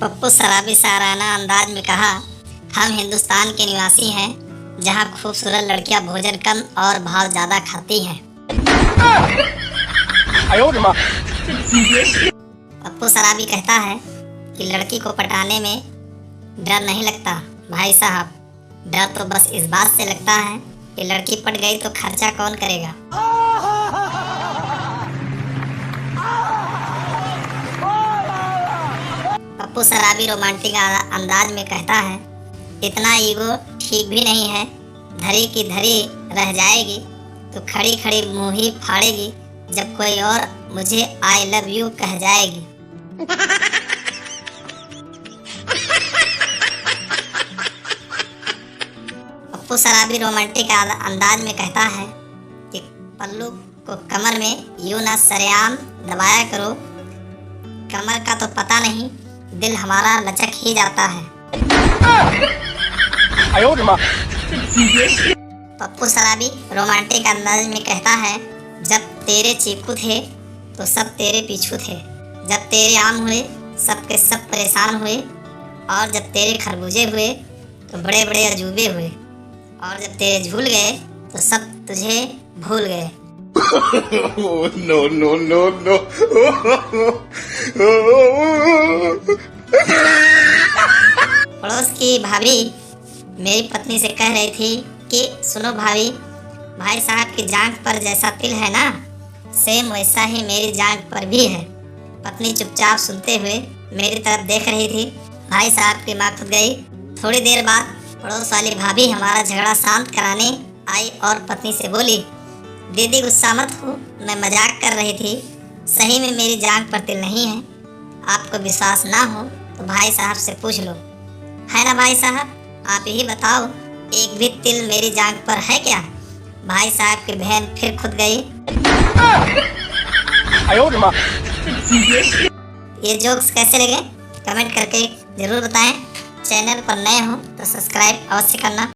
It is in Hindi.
पप्पू शराबी शायराना अंदाज में कहा, हम हिंदुस्तान के निवासी हैं जहां खूबसूरत लड़कियां भोजन कम और भाव ज्यादा खाती हैं। पप्पू शराबी कहता है कि लड़की को पटाने में डर नहीं लगता भाई साहब, डर तो बस इस बात से लगता है कि लड़की पट गई तो खर्चा कौन करेगा। पप्पू शराबी रोमांटिक अंदाज में कहता है, इतना ईगो ठीक भी नहीं है, धरी की धरी रह जाएगी तो खड़ी खड़ी मुंह ही फाड़ेगी जब कोई और मुझे आई लव यू कह जाएगी। पप्पू शराबी रोमांटिक अंदाज में कहता है कि पल्लू को कमर में यूं ना सरेआम दबाया करो, कमर का तो पता नहीं दिल हमारा लचक ही जाता है। पप्पू शराबी रोमांटिक अंदाज में कहता है, जब तेरे चीकू थे तो सब तेरे पीछू थे, जब तेरे आम हुए सब के सब परेशान हुए, और जब तेरे खरबूजे हुए तो बड़े बड़े अजूबे हुए, और जब तेरे झूल गए तो सब तुझे भूल गए। No, no, no, no. पड़ोस की भाभी मेरी पत्नी से कह रही थी कि सुनो भाभी, भाई साहब की जांघ पर जैसा तिल है ना, सेम वैसा ही मेरी जांघ पर भी है। पत्नी चुपचाप सुनते हुए मेरी तरफ देख रही थी। भाई साहब की माँ खुद गई। थोड़ी देर बाद पड़ोस वाली भाभी हमारा झगड़ा शांत कराने आई और पत्नी से बोली, दीदी गुस्सा मत हो, मैं मजाक कर रही थी, सही में मेरी जांघ पर तिल नहीं है। आपको विश्वास ना हो तो भाई साहब से पूछ लो, है ना भाई साहब, आप ही बताओ, एक भी तिल मेरी जांघ पर है क्या। भाई साहब की बहन फिर खुद गई। ये जोक्स कैसे लगे कमेंट करके जरूर बताएं। चैनल पर नए हो तो सब्सक्राइब अवश्य करना।